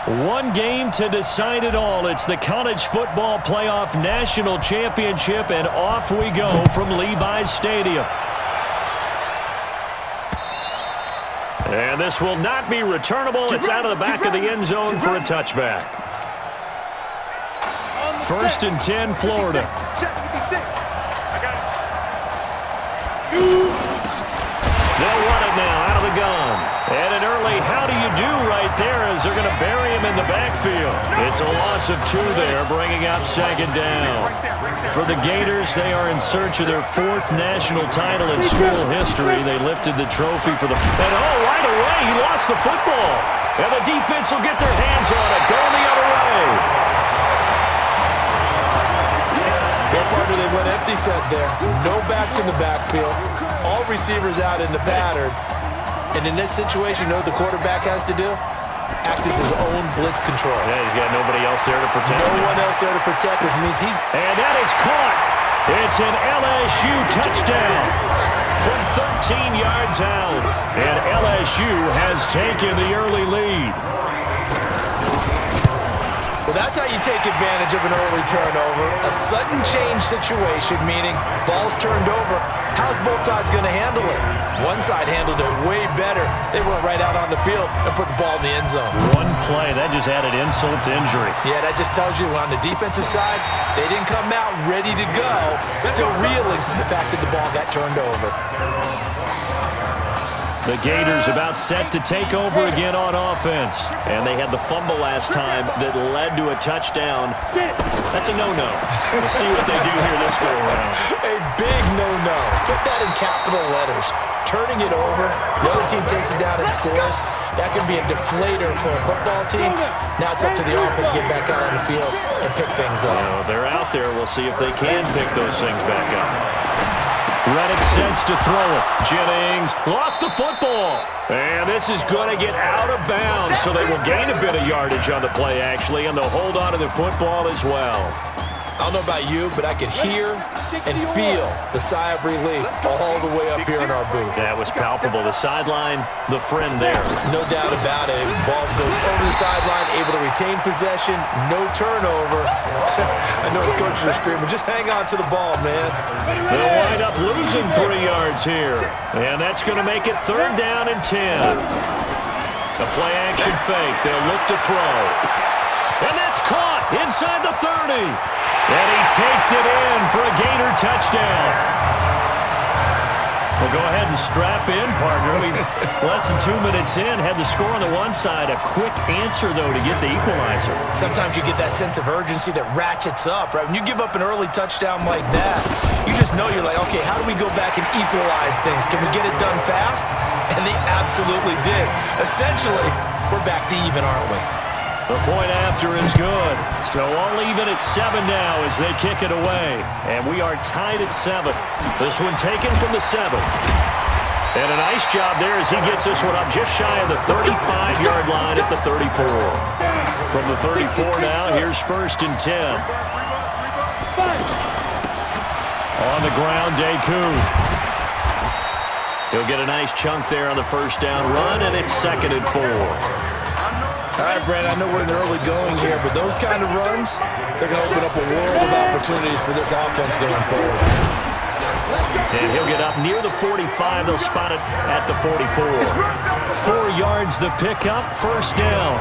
One game to decide it all. It's the College Football Playoff National Championship, and off we go from Levi's Stadium. And this will not be returnable. It's out of the back of the end zone for a touchback. 1st and 10, Florida. They'll run it now out of the gun. And an early how do you do right there as they're going to bury him in the backfield. It's a loss of 2 there, bringing up 2nd down. For the Gators, they are in search of their 4th national title in school history. They lifted the trophy for the... And right away, he lost the football. And the defense will get their hands on it, going the other way. Well, partner, they went empty set there. No backs in the backfield. All receivers out in the pattern. And in this situation, you know what the quarterback has to do? Act as his own blitz control. Yeah, he's got nobody else there to protect him. No one else there to protect, which means he's... And that is caught. It's an LSU touchdown from 13 yards out. And LSU has taken the early lead. Well, that's how you take advantage of an early turnover. A sudden change situation, meaning ball's turned over. How's both sides going to handle it? One side handled it way better. They went right out on the field and put the ball in the end zone. One play, that just added insult to injury. Yeah, that just tells you on the defensive side, they didn't come out ready to go, still reeling from the fact that the ball got turned over. The Gators about set to take over again on offense. And they had the fumble last time that led to a touchdown. That's a no-no. We'll see what they do here this go-around. A big no-no. Put that in capital letters. Turning it over, the other team takes it down and scores. That can be a deflator for a football team. Now it's up to the offense to get back out on the field and pick things up. Well, they're out there. We'll see if they can pick those things back up. Reddick sets to throw it. Jennings lost the football. And this is going to get out of bounds, so they will gain a bit of yardage on the play, actually, and they'll hold on to the football as well. I don't know about you, but I could hear and feel the sigh of relief all the way up here in our booth. That was palpable. The sideline, the friend there. No doubt about it. Ball goes over the sideline, able to retain possession, no turnover. I know his coaches are screaming, just hang on to the ball, man. They'll wind up losing 3 yards here. And that's going to make it 3rd down and 10. The play-action fake. They'll look to throw. And that's caught inside the 30. And he takes it in for a Gator touchdown. We'll go ahead and strap in, partner. We less than 2 minutes in, had the score on the one side. A quick answer, though, to get the equalizer. Sometimes you get that sense of urgency that ratchets up, right? When you give up an early touchdown like that, you just know you're like, okay, how do we go back and equalize things? Can we get it done fast? And they absolutely did. Essentially, we're back to even, aren't we? The point after is good. So all even at 7 now as they kick it away. And we are tied at 7. This one taken from the 7. And a nice job there as he gets this one up just shy of the 35-yard line at the 34. From the 34 now, here's 1st and 10. On the ground, Deku. He'll get a nice chunk there on the 1st down run, and it's 2nd and 4. All right, Brandon, I know we're in the early going here, but those kind of runs, they're going to open up a world of opportunities for this offense going forward. And he'll get up near the 45. They'll spot it at the 44. 4 yards the pickup, 1st down.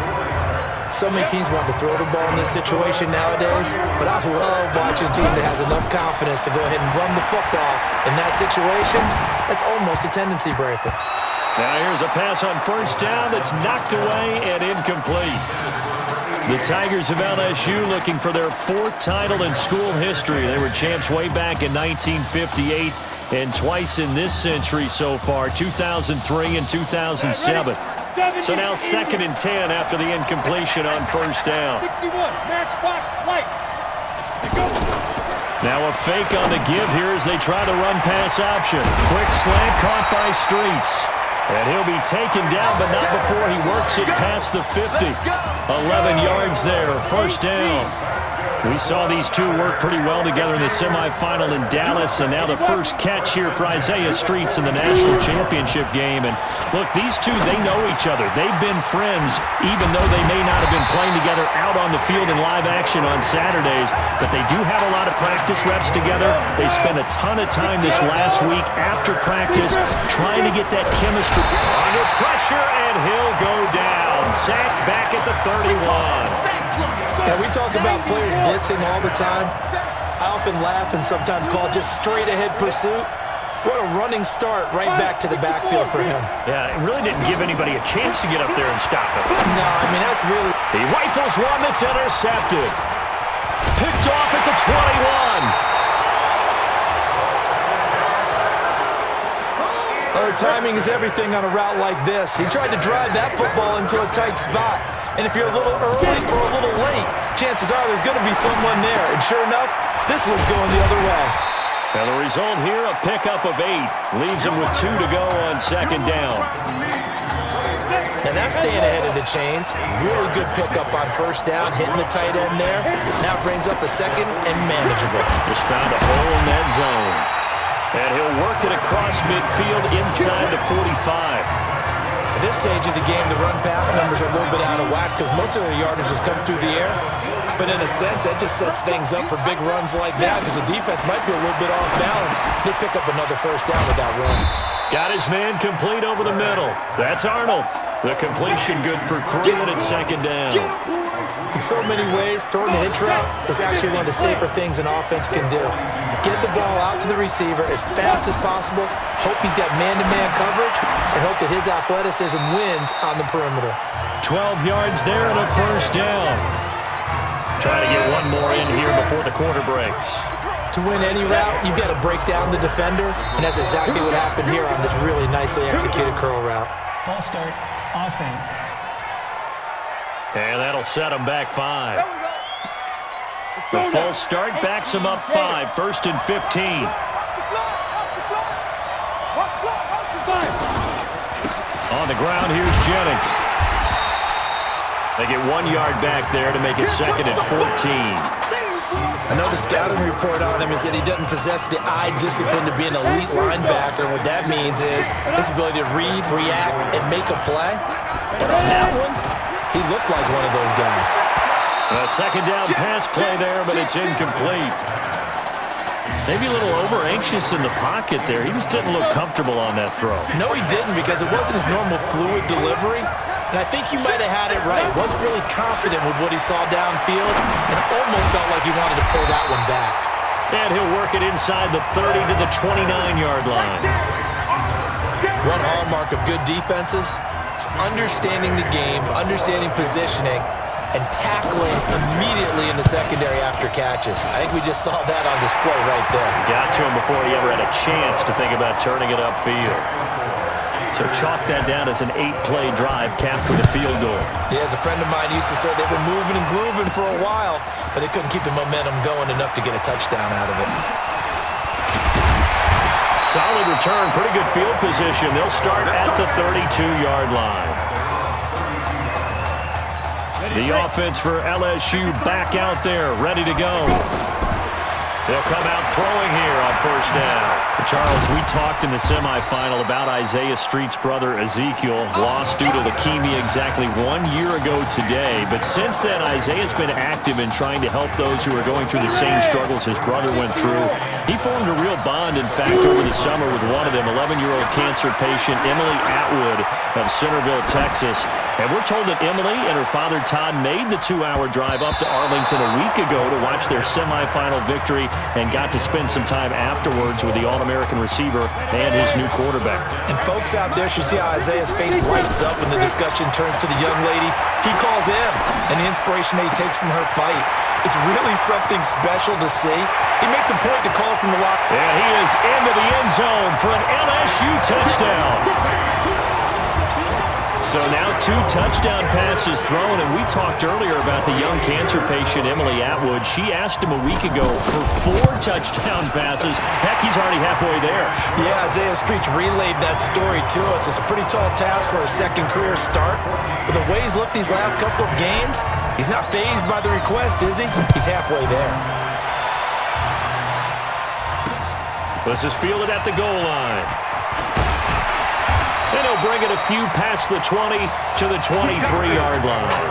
So many teams want to throw the ball in this situation nowadays, but I love watching a team that has enough confidence to go ahead and run the football. In that situation, it's almost a tendency breaker. Now here's a pass on 1st down that's knocked away and incomplete. The Tigers of LSU looking for their 4th title in school history. They were champs way back in 1958 and twice in this century so far, 2003 and 2007. So now 2nd and 10 after the incompletion on 1st down. Now a fake on the give here as they try to run pass option. Quick slant caught by Streets. And he'll be taken down, but not before he works it past the 50. 11 yards there, 1st down. We saw these two work pretty well together in the semifinal in Dallas, and now the first catch here for Isaiah Streets in the national championship game. And look, these two, they know each other. They've been friends, even though they may not have been playing together out on the field in live action on Saturdays, but they do have a lot of practice reps together. They spent a ton of time this last week after practice trying to get that chemistry. Under pressure, and he'll go down. Sacked back at the 31. Yeah, we talk about players blitzing all the time. I often laugh and sometimes call it just straight-ahead pursuit. What a running start right back to the backfield for him. Yeah, it really didn't give anybody a chance to get up there and stop him. No, I mean, that's really... He rifles one that's intercepted. Picked off at the 21. Timing is everything on a route like this. He tried to drive that football into a tight spot. And if you're a little early or a little late, chances are there's going to be someone there. And sure enough, this one's going the other way. And the result here, a pickup of 8. Leaves him with 2 to go on second down. And that's staying ahead of the chains. Really good pickup on first down, hitting the tight end there. Now brings up a second and manageable. Just found a hole in that zone. And he'll work it across midfield inside the 45. At this stage of the game, the run-pass numbers are a little bit out of whack because most of the yardage has come through the air. But in a sense, that just sets things up for big runs like that because the defense might be a little bit off balance. They pick up another first down with that run. Got his man complete over the middle. That's Arnold. The completion good for 3 and it's second down. In so many ways, throwing the hitch route is actually one of the safer things an offense can do. Get the ball out to the receiver as fast as possible, hope he's got man-to-man coverage, and hope that his athleticism wins on the perimeter. 12 yards there and a first down. Trying to get one more in here before the quarter breaks. To win any route, you've got to break down the defender, and that's exactly what happened here on this really nicely executed curl route. Ball start, offense. And that'll set him back 5. The false start backs him up 5. First and 15. On the ground, here's Jennings. They get 1 yard back there to make it second and 14. I know the scouting report on him is that he doesn't possess the eye discipline to be an elite linebacker. And what that means is his ability to read, react, and make a play. But on that one, he looked like one of those guys. A second down pass play there, but it's incomplete. Maybe a little over-anxious in the pocket there. He just didn't look comfortable on that throw. No, he didn't because it wasn't his normal fluid delivery. And I think you might have had it right. Wasn't really confident with what he saw downfield and almost felt like he wanted to pull that one back. And he'll work it inside the 30 to the 29-yard line. One hallmark of good defenses is understanding the game, understanding positioning, and tackling immediately in the secondary after catches. I think we just saw that on display right there. Got to him before he ever had a chance to think about turning it upfield. So chalk that down as an 8-play drive capped with a field goal. Yeah, as a friend of mine used to say, they've been moving and grooving for a while, but they couldn't keep the momentum going enough to get a touchdown out of it. Solid return, pretty good field position. They'll start at the 32-yard line. The offense for LSU back out there, ready to go. They'll come out throwing here on first down. Charles, we talked in the semifinal about Isaiah Street's brother Ezekiel, lost due to leukemia exactly 1 year ago today. But since then, Isaiah's been active in trying to help those who are going through the same struggles his brother went through. He formed a real bond, in fact, over the summer with one of them, 11-year-old cancer patient Emily Atwood of Centerville, Texas. And we're told that Emily and her father Todd made the 2-hour drive up to Arlington a week ago to watch their semifinal victory and got to spend some time afterwards with the All-American receiver and his new quarterback. And folks out there should see how Isaiah's face lights up when the discussion turns to the young lady he calls in and the inspiration that he takes from her fight. It's really something special to see. He makes a point to call from the lock. And he is into the end zone for an LSU touchdown. So now 2 touchdown passes thrown, and we talked earlier about the young cancer patient, Emily Atwood. She asked him a week ago for 4 touchdown passes. Heck, he's already halfway there. Yeah, Isaiah Streets relayed that story to us. It's a pretty tall task for a second career start. But the way he's looked these last couple of games, He's not fazed by the request, is he? He's halfway there. This is fielded at the goal line. And he'll bring it a few past the 20 to the 23-yard line.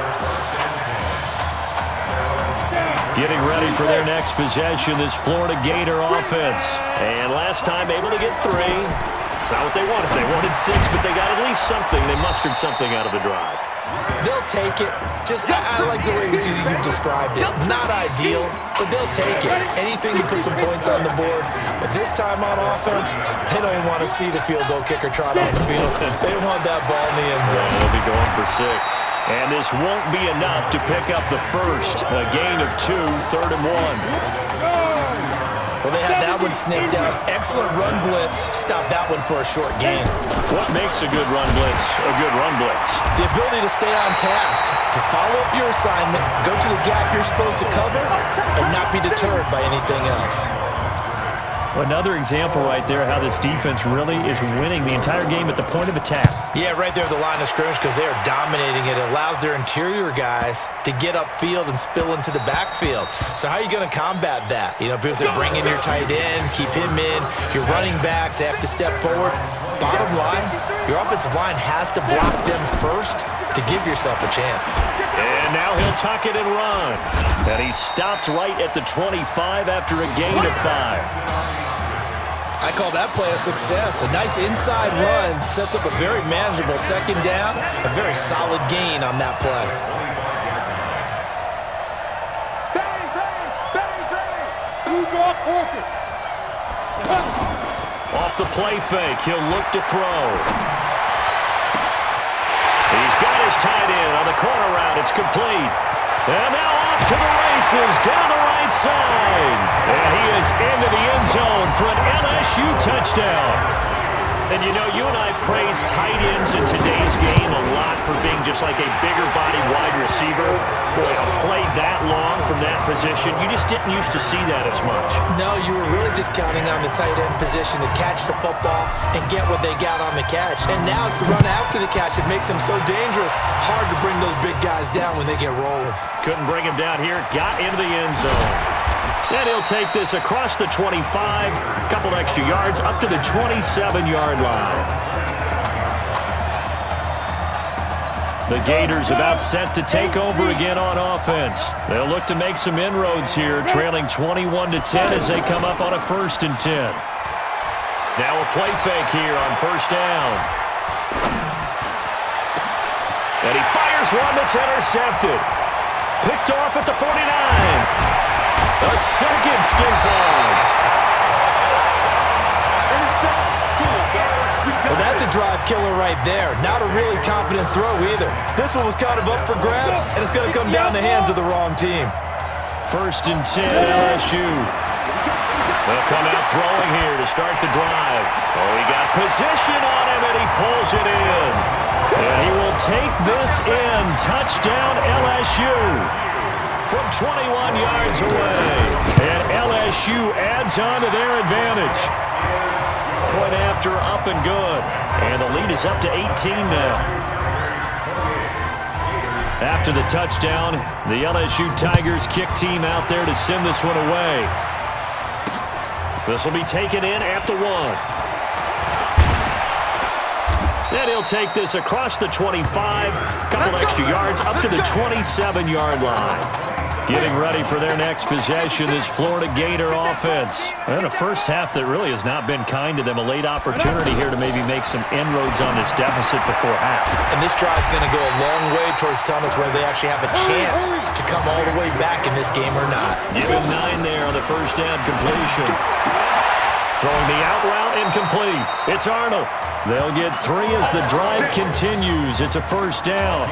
Getting ready for their next possession, this Florida Gator offense. And last time able to get 3. It's not what they wanted. They wanted 6, but they got at least something. They mustered something out of the drive. They'll take it. I like the way you described it. Not ideal, but they'll take it. Anything to put some points on the board. But this time on offense, they don't even want to see the field goal kicker trot on the field. They want that ball in the end zone. They'll be going for 6. And this won't be enough to pick up the first. A gain of 2, 3rd and 1. Well, they had that one sniffed out. Excellent run blitz. Stop that one for a short gain. What makes a good run blitz a good run blitz? The ability to stay on task, to follow up your assignment, go to the gap you're supposed to cover, and not be deterred by anything else. Another example right there how this defense really is winning the entire game at the point of attack. Yeah, right there at the line of scrimmage because they are dominating it. It allows their interior guys to get upfield and spill into the backfield. So how are you going to combat that? You know, because they bring in your tight end, keep him in. Your running backs, they have to step forward. Bottom line, your offensive line has to block them first to give yourself a chance. And now he'll tuck it and run. And he stopped right at the 25 after a gain of 5. I call that play a success. A nice inside run sets up a very manageable second down. A very solid gain on that play. Off the play fake, he'll look to throw. He's got his tight end on the corner route. It's complete. And now off to the races, down the right side. And he is into the end zone for an LSU touchdown. And you know, you and I praise tight ends in today's game a lot for being just like a bigger body wide receiver. Boy, a play that long from that position, you just didn't used to see that as much. No, you were really just counting on the tight end position to catch the football and get what they got on the catch. And now it's the run after the catch that makes them so dangerous. Hard to bring those big guys down when they get rolling. Couldn't bring him down here, got into the end zone. And he'll take this across the 25, a couple extra yards, up to the 27-yard line. The Gators about set to take over again on offense. They'll look to make some inroads here, trailing 21-10 as they come up on a 1st and 10. Now a play fake here on 1st down. And he fires one that's intercepted. Picked off at the 49. A second stiff arm. Well, that's a drive killer right there. Not a really confident throw either. This one was kind of up for grabs, and it's going to come down the hands of the wrong team. 1st and 10, LSU. They'll come out throwing here to start the drive. Oh, he got position on him, and he pulls it in. And he will take this in. Touchdown, LSU. From 21 yards away. And LSU adds on to their advantage. Point after, up and good. And the lead is up to 18 now. After the touchdown, the LSU Tigers kick team out there to send this one away. This will be taken in at the 1. Then he'll take this across the 25, couple extra yards, up to the 27-yard line. Getting ready for their next possession, this Florida Gator offense. And a first half that really has not been kind to them. A late opportunity here to maybe make some inroads on this deficit before half. And this drive's going to go a long way towards telling us whether they actually have a chance to come all the way back in this game or not. Give him 9 there on the 1st down completion. Throwing the out route, incomplete. It's Arnold. They'll get 3 as the drive continues. It's a 1st down.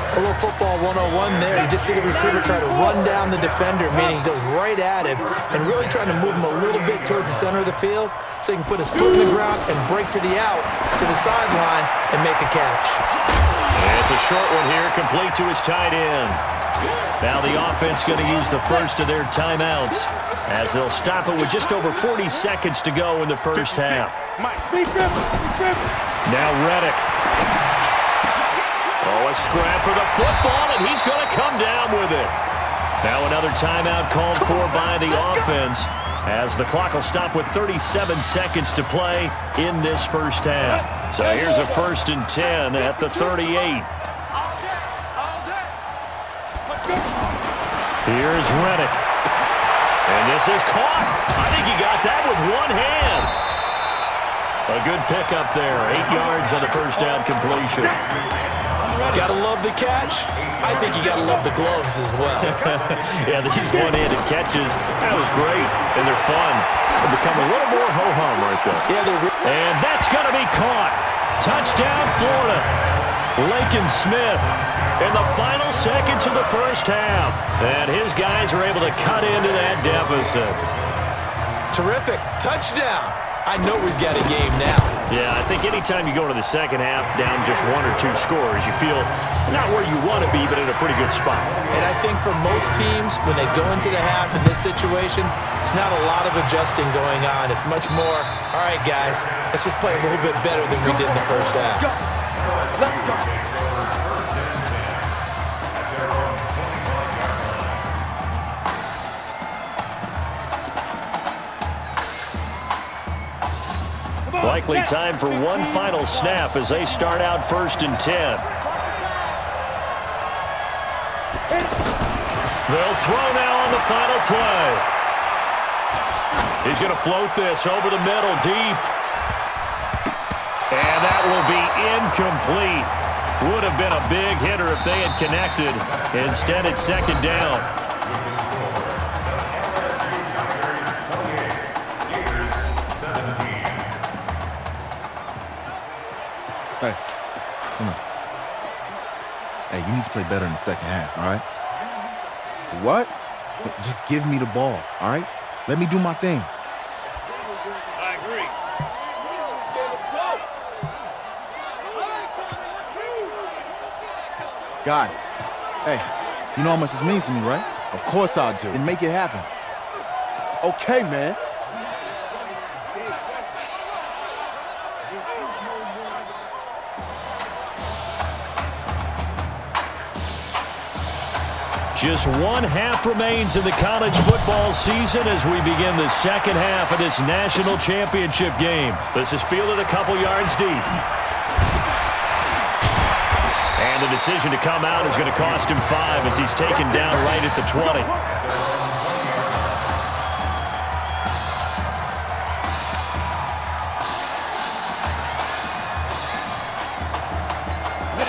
A little football 101 there. You just see the receiver try to run down the defender, meaning he goes right at him and really trying to move him a little bit towards the center of the field so he can put his foot in the ground and break to the out, to the sideline, and make a catch. And it's a short one here, complete to his tight end. Now the offense going to use the first of their timeouts as they'll stop it with just over 40 seconds to go in the first half. Now Reddick. Oh, a scrap for the football, and he's going to come down with it. Now another timeout called for by the offense, as the clock will stop with 37 seconds to play in this first half. So here's a 1st and 10 at the 38. Here's Reddick. And this is caught. I think he got that with one hand. A good pickup there. 8 yards on the first down completion. Gotta love the catch. I think you gotta love the gloves as well. Yeah, these one-handed catches, that was great, and they're fun. They become a little more ho-hum right there. Yeah, and that's going to be caught. Touchdown, Florida. Lakin Smith in the final seconds of the first half. And his guys are able to cut into that deficit. Terrific. Touchdown. I know we've got a game now. Yeah, I think anytime you go into the second half down just 1 or 2 scores, you feel not where you want to be, but in a pretty good spot. And I think for most teams, when they go into the half in this situation, it's not a lot of adjusting going on. It's much more, all right, guys, let's just play a little bit better than we did in the first half. Let's go. Likely time for one final snap as they start out 1st and 10. They'll throw now on the final play. He's going to float this over the middle deep. And that will be incomplete. Would have been a big hitter if they had connected. Instead, it's 2nd down. Hey, come on. Hey, you need to play better in the second half, all right? What? Just give me the ball, all right? Let me do my thing. I agree. Got it. Hey, you know how much this means to me, right? Of course I do. And make it happen. Okay, man. Just 1 half remains in the college football season as we begin the second half of this national championship game. This is fielded a couple yards deep. And the decision to come out is going to cost him 5 as he's taken down right at the 20.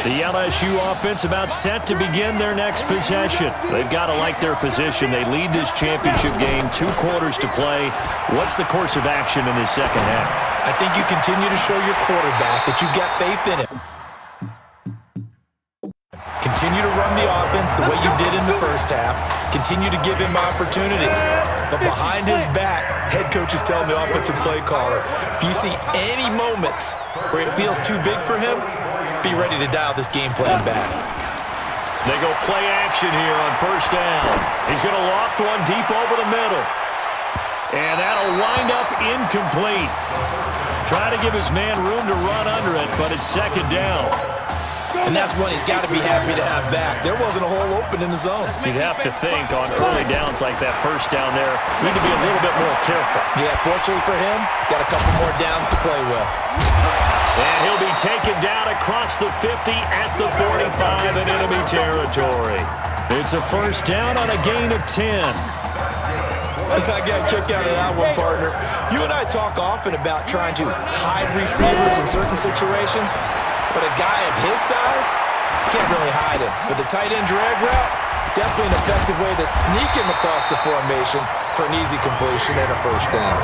The LSU offense about set to begin their next possession. They've got to like their position. They lead this championship game, 2 quarters to play. What's the course of action in this second half? I think you continue to show your quarterback that you've got faith in him. Continue to run the offense the way you did in the first half. Continue to give him opportunities. But behind his back, head coach is telling the offensive play caller, if you see any moments where it feels too big for him, be ready to dial this game plan back. They go play action here on 1st down. He's going to loft one deep over the middle. And that'll wind up incomplete. Try to give his man room to run under it, but it's 2nd down. And that's one he's got to be happy to have back. There wasn't a hole open in the zone. You'd have to think on early downs like that 1st down there, need to be a little bit more careful. Yeah, fortunately for him, got a couple more downs to play with. And he'll be taken down across the 50 at the 45 in enemy territory. It's a 1st down on a gain of 10. I got a kick out of that one, partner. You and I talk often about trying to hide receivers in certain situations, but a guy of his size can't really hide him. With the tight end drag route, definitely an effective way to sneak him across the formation for an easy completion and a 1st down.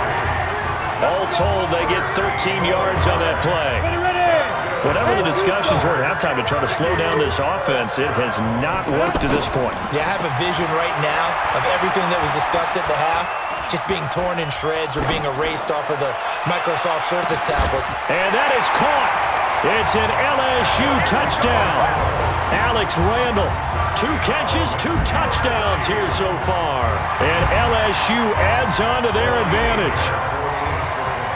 All told, they get 13 yards on that play. Whatever the discussions were at halftime to try to slow down this offense, it has not worked to this point. Yeah, I have a vision right now of everything that was discussed at the half just being torn in shreds or being erased off of the Microsoft Surface tablets. And that is caught. It's an LSU touchdown. Alex Randall, 2 catches, 2 touchdowns here so far. And LSU adds on to their advantage.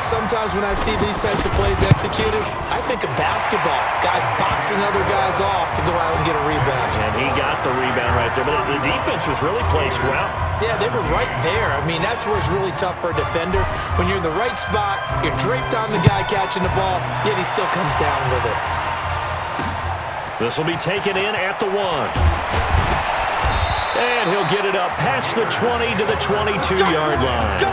Sometimes when I see these types of plays executed, I think of basketball. Guys boxing other guys off to go out and get a rebound. And he got the rebound right there, but the defense was really placed well. Yeah, they were right there. I mean, that's where it's really tough for a defender. When you're in the right spot, you're draped on the guy catching the ball, yet he still comes down with it. This will be taken in at the 1. And he'll get it up past the 20 to the 22-yard line.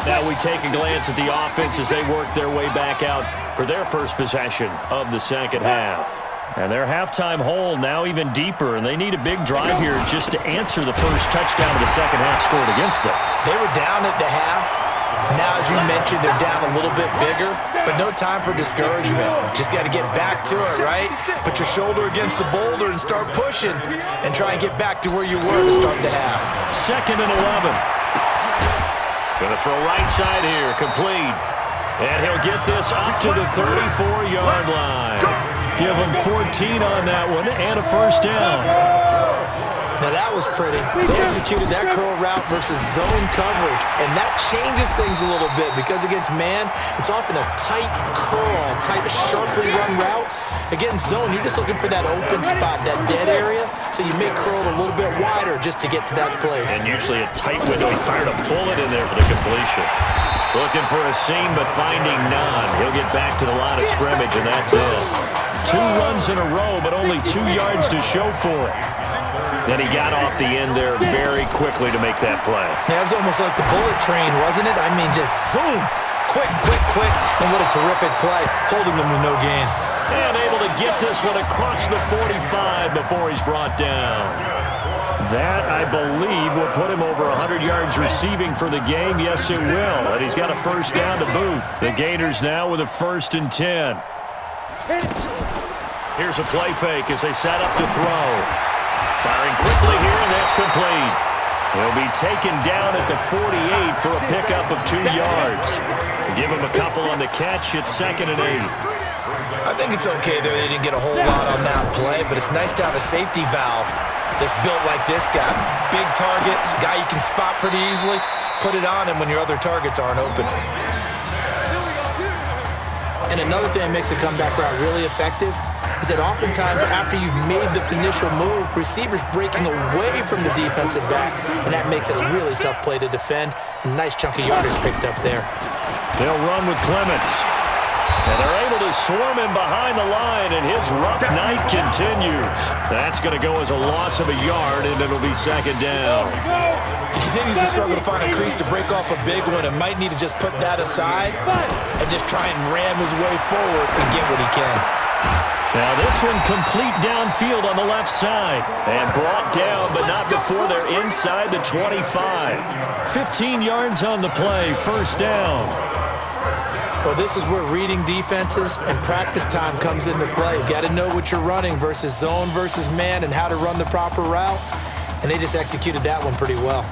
Now we take a glance at the offense as they work their way back out for their first possession of the second half. And their halftime hole now even deeper, and they need a big drive here just to answer the first touchdown of the second half scored against them. They were down at the half. Now, as you mentioned, they're down a little bit bigger, but no time for discouragement. Just got to get back to it, right? Put your shoulder against the boulder and start pushing and try and get back to where you were to start the half. 2nd and 11. Going to throw right side here, complete. And he'll get this up to the 34-yard line. Give him 14 on that one and a first down. Now that was pretty. They executed that curl route versus zone coverage, and that changes things a little bit because against man, it's often a tight curl, tight, sharply run route. Against zone, you're just looking for that open spot, that dead area, so you make curl a little bit wider just to get to that place. And usually a tight window. He fired a bullet in there for the completion. Looking for a seam, but finding none. He'll get back to the line of scrimmage, and that's it. 2 runs in a row, but only 2 yards to show for it. Then he got off the end there very quickly to make that play. Yeah, it was almost like the bullet train, wasn't it? I mean, just zoom. Quick, quick, quick. And what a terrific play, holding them with no gain. And able to get this one across the 45 before he's brought down. That, I believe, will put him over 100 yards receiving for the game. Yes, it will. And he's got a first down to boot. The Gators now with a 1st and 10. Here's a play fake as they set up to throw. Firing quickly here, and that's complete. He'll be taken down at the 48 for a pickup of 2 yards. Give him a couple on the catch. It's 2nd and 8. I think it's okay that they didn't get a whole lot on that play, but it's nice to have a safety valve that's built like this guy. Big target, guy you can spot pretty easily. Put it on him when your other targets aren't open. And another thing that makes the comeback route really effective is that oftentimes after you've made the initial move, receivers breaking away from the defensive back, and that makes it a really tough play to defend. A nice chunk of yardage picked up there. They'll run with Clements. And they're able to swarm him behind the line, and his rough night continues. That's going to go as a loss of a yard, and it'll be 2nd down. He continues to struggle to find a crease to break off a big one and might need to just put that aside and just try and ram his way forward and get what he can. Now this one complete downfield on the left side. And brought down, but not before they're inside the 25. 15 yards on the play, first down. Well, this is where reading defenses and practice time comes into play. You've got to know what you're running versus zone versus man and how to run the proper route. And they just executed that one pretty well.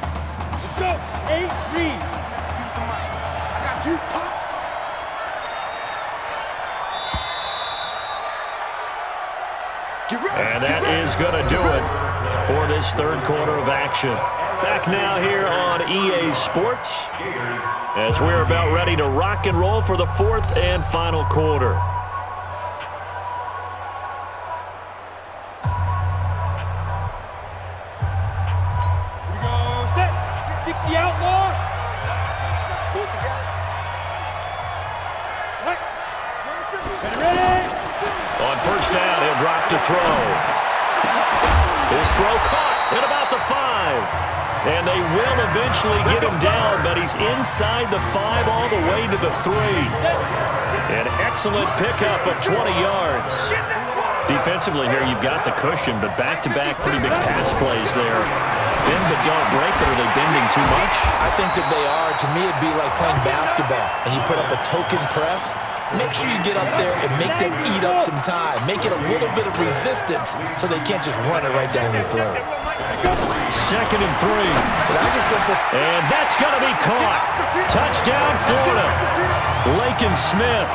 Let's go. 8, read. I got you. And that is going to do it for this 3rd quarter of action. Back now here on EA Sports as we're about ready to rock and roll for the 4th and final quarter. We go set. 60 outlaw. Pull it together. Right. Ready. On first down, he'll drop to throw. His throw caught at about the 5. And they will eventually get him down, but he's inside the 5 all the way to the 3. An excellent pickup of 20 yards. Defensively here, you've got the cushion, but back-to-back pretty big pass plays there. Bend but don't break, or are they bending too much? I think that they are. To me, it'd be like playing basketball, and you put up a token press. Make sure you get up there and make them eat up some time. Make it a little bit of resistance so they can't just run it right down your throat. 2nd and 3. Well, that was a simple. And that's going to be caught. Touchdown, Florida. Lakin Smith,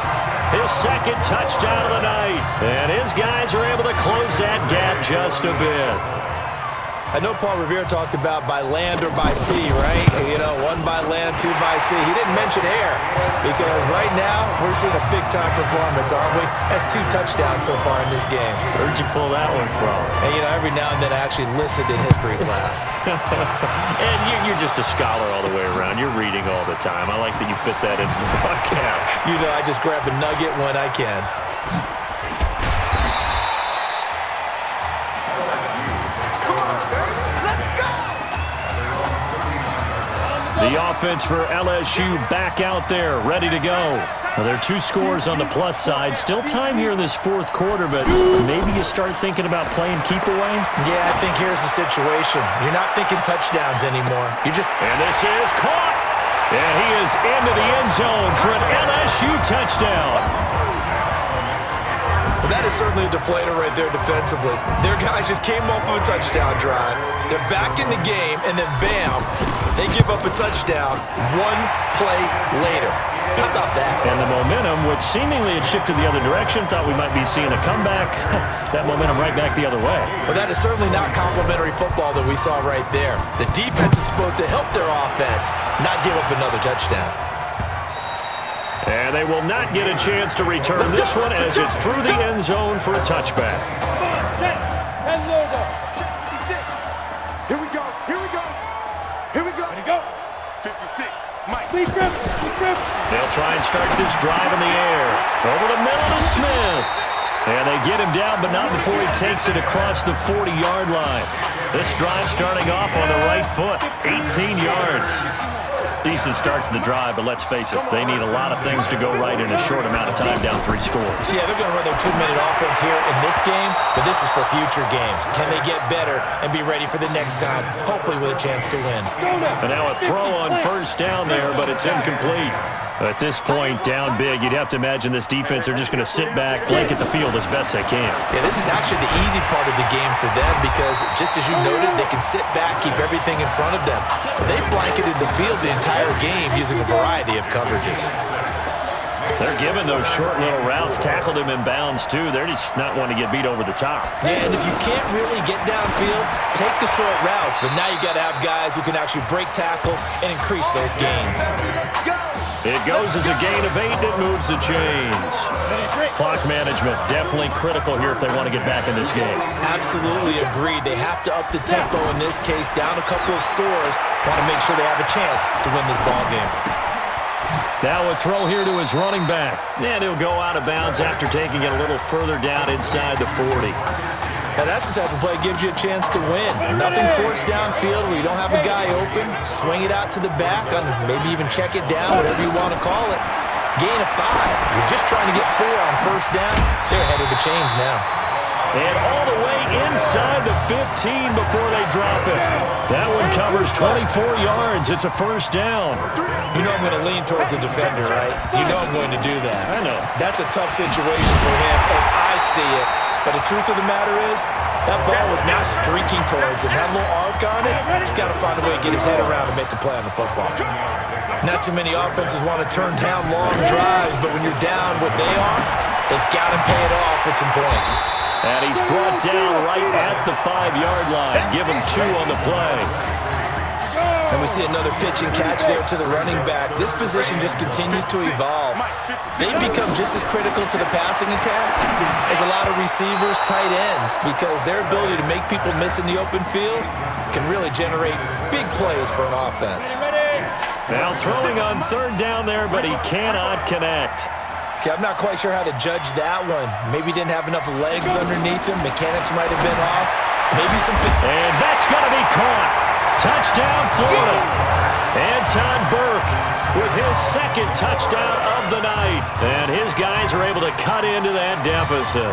his 2nd touchdown of the night. And his guys are able to close that gap just a bit. I know Paul Revere talked about by land or by sea, right? You know, 1 by land, 2 by sea. He didn't mention air because right now we're seeing a big-time performance, aren't we? That's 2 touchdowns so far in this game. Where'd you pull that one from? And, you know, every now and then I actually listened in history class. And you're just a scholar all the way around. You're reading all the time. I like that you fit that into the broadcast. You know, I just grab a nugget when I can. The offense for LSU back out there, ready to go. Well, there are 2 scores on the plus side. Still time here in this 4th quarter, but maybe you start thinking about playing keep away? Yeah, I think here's the situation. You're not thinking touchdowns anymore. And this is caught. And he is into the end zone for an LSU touchdown. Well, that is certainly a deflator right there defensively. Their guys just came off of a touchdown drive. They're back in the game, and then bam, they give up a touchdown 1 play later. How about that? And the momentum, which seemingly had shifted the other direction, thought we might be seeing a comeback. That momentum right back the other way. Well, that is certainly not complimentary football that we saw right there. The defense is supposed to help their offense, not give up another touchdown. And they will not get a chance to return this one as it's through the end zone for a touchback. Here we go. Here we go. Here we go. Here we go. 56. Mike. They'll try and start this drive in the air. Over the middle to Smith. And they get him down, but not before he takes it across the 40-yard line. This drive starting off on the right foot. 18 yards. Decent start to the drive, but let's face it, they need a lot of things to go right in a short amount of time, down 3 scores. Yeah, they're going to run their 2-minute offense here in this game, but this is for future games. Can they get better and be ready for the next time, hopefully with a chance to win? And now a throw on first down there, but it's incomplete. At this point, down big, you'd have to imagine this defense are just going to sit back, blanket the field as best they can. Yeah, this is actually the easy part of the game for them because, just as you noted, they can sit back, keep everything in front of them. They blanketed the field the entire game using a variety of coverages. They're giving those short little routes, tackled him in bounds, too. They're just not wanting to get beat over the top. Yeah, and if you can't really get downfield, take the short routes, but now you got to have guys who can actually break tackles and increase those gains. It goes as a gain of 8, and it moves the chains. Clock management definitely critical here if they want to get back in this game. Absolutely agreed. They have to up the tempo in this case, down a couple of scores. Want to make sure they have a chance to win this ball game. Now a throw here to his running back. And he'll go out of bounds after taking it a little further down inside the 40. Now that's the type of play that gives you a chance to win. Nothing forced downfield where you don't have a guy open. Swing it out to the back, maybe even check it down, whatever you want to call it. Gain of 5. You're just trying to get 4 on first down. They're ahead of the chains now. And all the way inside the 15 before they drop it. That one covers 24 yards. It's a first down. You know I'm going to lean towards the defender, right? You know I'm going to do that. I know. That's a tough situation for him as I see it. But the truth of the matter is, that ball was not streaking towards him. That little arc on it, he's got to find a way to get his head around and make a play on the football. Not too many offenses want to turn down long drives, but when you're down what they are, they've got to pay it off with some points. And he's brought down right at the 5-yard line. Give him 2 on the play. And we see another pitch and catch there to the running back. This position just continues to evolve. They become just as critical to the passing attack as a lot of receivers, tight ends, because their ability to make people miss in the open field can really generate big plays for an offense. Now throwing on third down there, but he cannot connect. Okay, I'm not quite sure how to judge that one. Maybe didn't have enough legs underneath him. Mechanics might have been off. Maybe some... And that's going to be caught. Touchdown, Florida. Anton Burke with his second touchdown of the night. And his guys are able to cut into that deficit.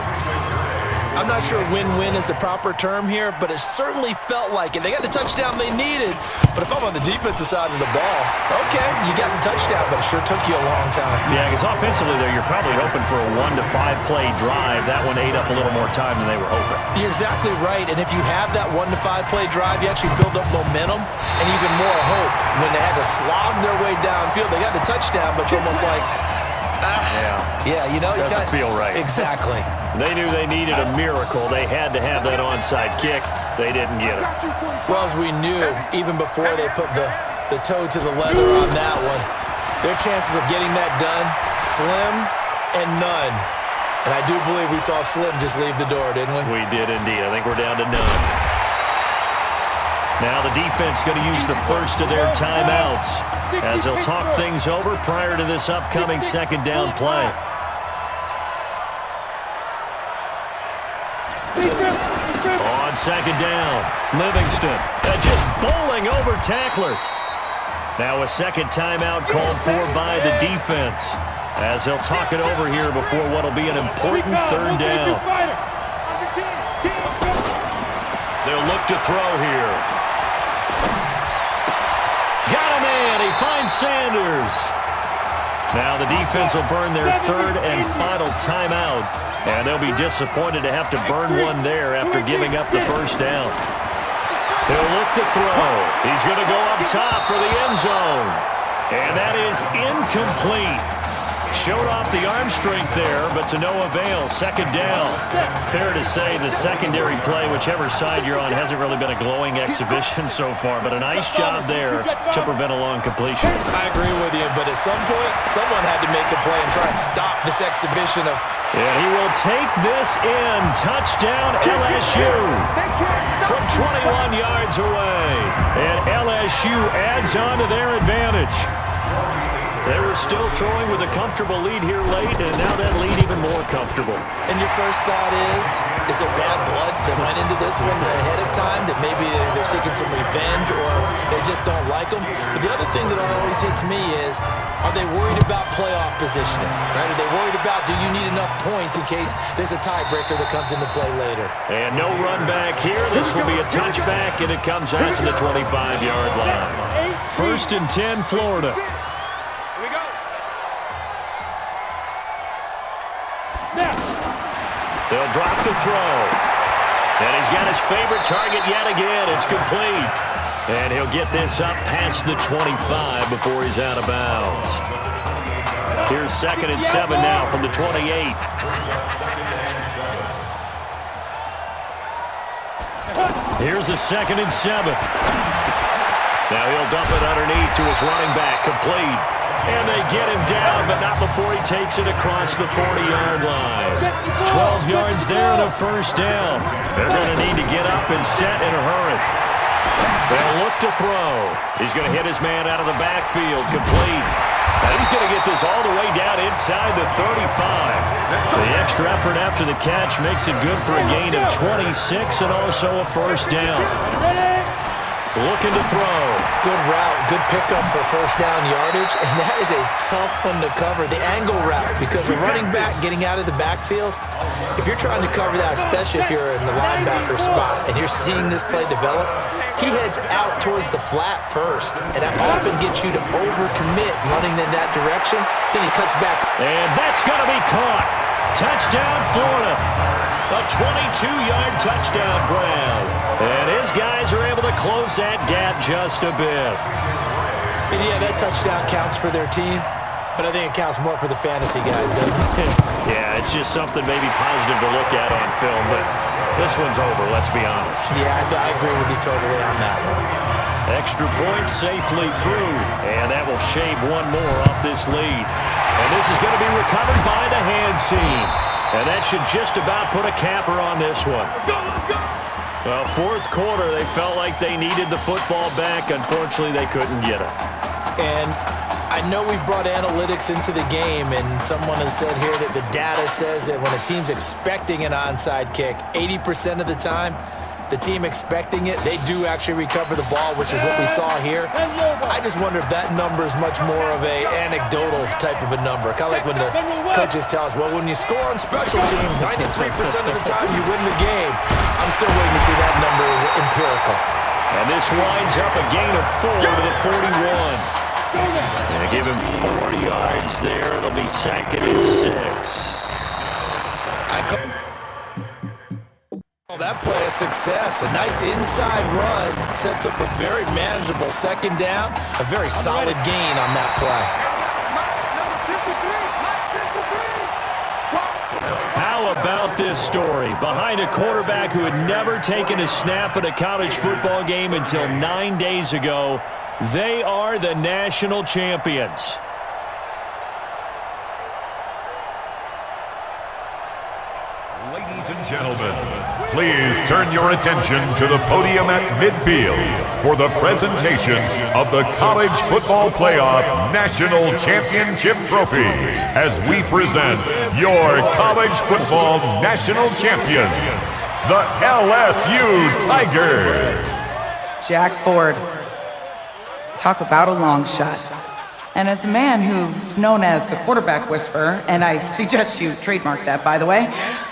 I'm not sure win-win is the proper term here, but it certainly felt like it. They got the touchdown they needed, but if I'm on the defensive side of the ball, okay, you got the touchdown, but it sure took you a long time. Yeah, because offensively there, you're probably hoping for a 1 to 5 play drive. That one ate up a little more time than they were hoping. You're exactly right, and if you have that 1 to 5 play drive, you actually build up momentum and even more hope. When they had to slog their way downfield, they got the touchdown, but it's almost like, yeah, you know, you doesn't feel right. Exactly. They knew they needed a miracle. They had to have that onside kick. They didn't get it. Well, as we knew, even before they put the toe to the leather on that one, their chances of getting that done, slim and none. And I do believe we saw Slim just leave the door, didn't we? We did indeed. I think we're down to none. Now the defense going to use the first of their timeouts as they'll talk things over prior to this upcoming second down play. On second down, Livingston just bowling over tacklers. Now a second timeout called for by the defense as they'll talk it over here before what will be an important third down. They'll look to throw here. Got him in. He finds Sanders. Now the defense will burn their third and final timeout, and they'll be disappointed to have to burn one there after giving up the first down. He'll look to throw. He's going to go up top for the end zone. And that is incomplete. Showed off the arm strength there, but to no avail. Second down. Fair to say the secondary play, whichever side you're on, hasn't really been a glowing exhibition so far, but a nice job there to prevent a long completion. I agree with you, but at some point, someone had to make a play and try and stop this exhibition of... And he will take this in. Touchdown, LSU. From 21 yards away. And LSU adds on to their advantage. They were still throwing with a comfortable lead here late, and now that lead even more comfortable. And your first thought is it bad blood that went into this one ahead of time, that maybe they're seeking some revenge or they just don't like them? But the other thing that always hits me is, are they worried about playoff positioning? Right? Are they worried about, do you need enough points in case there's a tiebreaker that comes into play later? And no run back here. This will be a touchback, and it comes out to the 25-yard line. First and 10, Florida. They'll drop the throw. And he's got his favorite target yet again. It's complete. And he'll get this up past the 25 before he's out of bounds. Here's second and 7 now from the 28. Here's a second and 7. Now he'll dump it underneath to his running back, complete. And they get him down, but not before he takes it across the 40-yard line. 12 yards there and a first down. They're going to need to get up and set in a hurry. They'll look to throw. He's going to hit his man out of the backfield, complete. Now he's going to get this all the way down inside the 35. The extra effort after the catch makes it good for a gain of 26 and also a first down. Looking to throw. Good route, good pickup for first down yardage, and that is a tough one to cover. The angle route, because a running back getting out of the backfield, if you're trying to cover that, especially if you're in the linebacker spot and you're seeing this play develop, he heads out towards the flat first, and that often gets you to overcommit running in that direction. Then he cuts back. And that's going to be caught. Touchdown, Florida. A 22-yard touchdown grab. And his guys are able to close that gap just a bit. And yeah, that touchdown counts for their team, but I think it counts more for the fantasy guys, doesn't it? Yeah, it's just something maybe positive to look at on film, but this one's over, let's be honest. Yeah, I agree with you totally on that one. Extra point safely through, and that will shave one more off this lead. And this is going to be recovered by the hands team. And that should just about put a capper on this one. Well, fourth quarter, they felt like they needed the football back. Unfortunately, they couldn't get it. And I know we brought analytics into the game, and someone has said here that the data says that when a team's expecting an onside kick, 80% of the time, the team expecting it, they do actually recover the ball, which is what we saw here. I just wonder if that number is much more of a anecdotal type of a number. Kind of like when the coaches tell us, well, when you score on special teams, 93% of the time you win the game. I'm still waiting to see that number is empirical. And this winds up a gain of 4 to the 41. And give him 4 yards there. It'll be second and 6. That play a success. A nice inside run sets up a very manageable second down. A very solid gain on that play. How about this story. Behind a quarterback who had never taken a snap at a college football game until 9 days ago, they are the national champions. Ladies and gentlemen, please turn your attention to the podium at midfield for the presentation of the College Football Playoff National Championship Trophy as we present your college football national champions, the LSU Tigers. Jack Ford. Talk about a long shot. And as a man who's known as the quarterback whisperer, and I suggest you trademark that, by the way,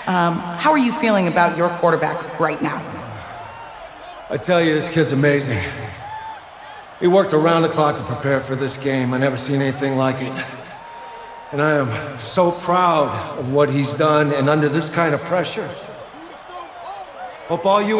how are you feeling about your quarterback right now? I tell you, this kid's amazing. He worked around the clock to prepare for this game. I never seen anything like it. And I am so proud of what he's done, and under this kind of pressure. Hope all you